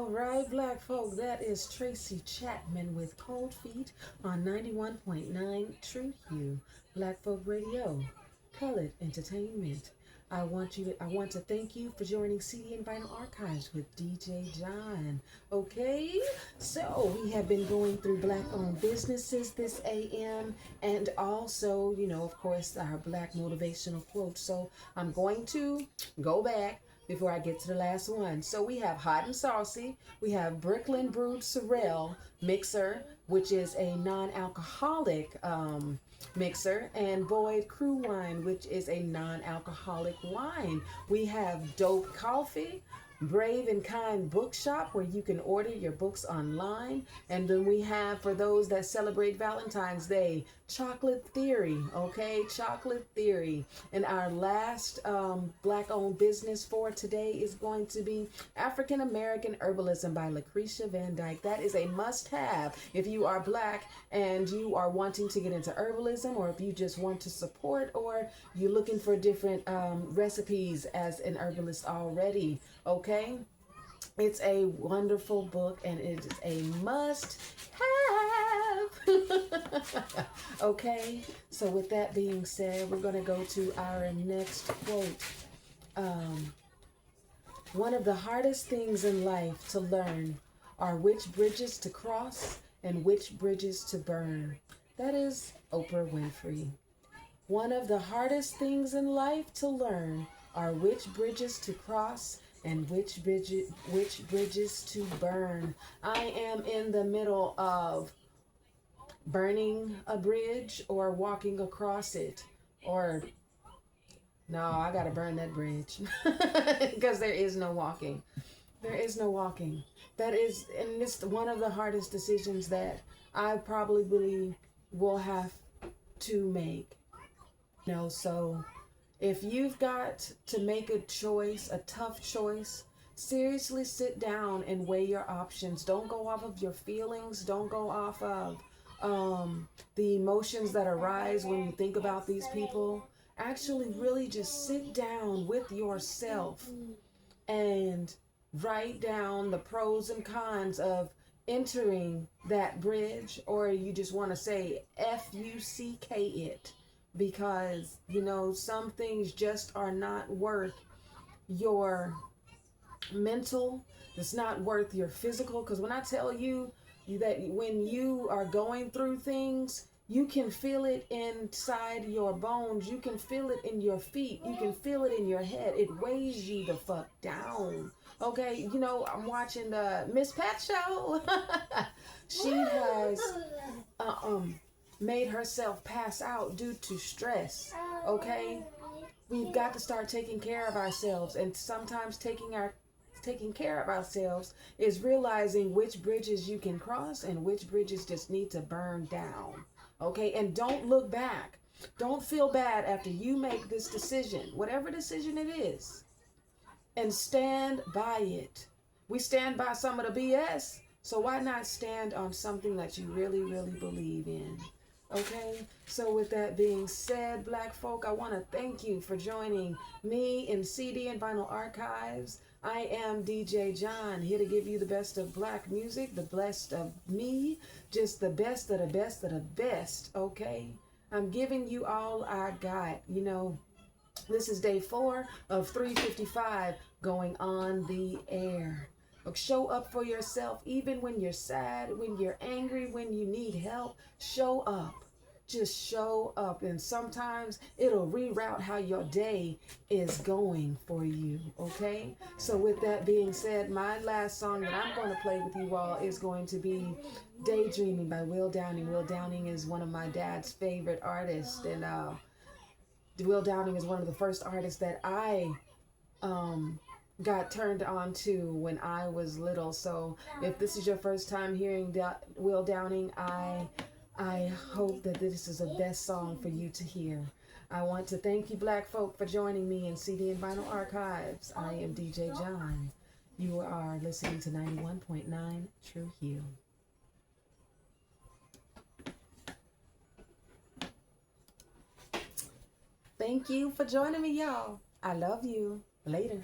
All right, black folk, that is Tracy Chapman with Cold Feet on 91.9 True Hue, Black Folk Radio, Colored Entertainment. I want to thank you for joining CD and Vinyl Archives with DJ Jon. Okay, so we have been going through black-owned businesses this AM, and also, of course, our black motivational quotes. So I'm going to go back before I get to the last one. So we have Hot and Saucy, we have Brooklyn Brewed Sorrel Mixer, which is a non-alcoholic mixer, and Boyd Crew Wine, which is a non-alcoholic wine. We have Dope Coffee, Brave and Kind Bookshop, where you can order your books online. And then we have, for those that celebrate Valentine's Day, Chocolate Theory, okay? Chocolate Theory. And our last black-owned business for today is going to be African American Herbalism by Lucretia Van Dyke. That is a must-have if you are black and you are wanting to get into herbalism, or if you just want to support, or you're looking for different recipes as an herbalist already. Okay, it's a wonderful book and it is a must have. Okay, so with that being said, we're going to go to our next quote. One of the hardest things in life to learn are which bridges to cross and which bridges to burn. That is Oprah Winfrey. One of the hardest things in life to learn are which bridges to cross and which bridges to burn. I am in the middle of burning a bridge or walking across it. Or, no, I gotta burn that bridge. Because there is no walking. There is no walking. That is, and it's one of the hardest decisions that I probably will have to make. So if you've got to make a choice, a tough choice, seriously sit down and weigh your options. Don't go off of your feelings. Don't go off of the emotions that arise when you think about these people. Actually, really just sit down with yourself and write down the pros and cons of entering that bridge, or you just want to say F-U-C-K it. Because, some things just are not worth your mental. It's not worth your physical. Because when I tell you that when you are going through things, you can feel it inside your bones. You can feel it in your feet. You can feel it in your head. It weighs you the fuck down. Okay, I'm watching the Miss Pat show. She has made herself pass out due to stress. Okay, we've got to start taking care of ourselves, and sometimes taking care of ourselves is realizing which bridges you can cross and which bridges just need to burn down. Okay, and don't look back. Don't feel bad after you make this decision, whatever decision it is, and stand by it. We stand by some of the BS, so why not stand on something that you really, really believe in? Okay, so with that being said, black folk, I want to thank you for joining me in CD and Vinyl Archives. I am DJ Jon, here to give you the best of black music, the best of me, just the best of the best of the best, okay? I'm giving you all I got. This is day 4 of 355 going on the air. Show up for yourself, even when you're sad, when you're angry, when you need help. Show up. Just show up. And sometimes it'll reroute how your day is going for you, okay? So with that being said, my last song that I'm going to play with you all is going to be Daydreaming by Will Downing. Will Downing is one of my dad's favorite artists. And Will Downing is one of the first artists that I got turned on to when I was little. So if this is your first time hearing Will Downing, I hope that this is the best song for you to hear. I want to thank you, black folk, for joining me in CD and Vinyl Archives. I am DJ Jon. You are listening to 91.9 True Hue. Thank you for joining me, y'all. I love you. Later.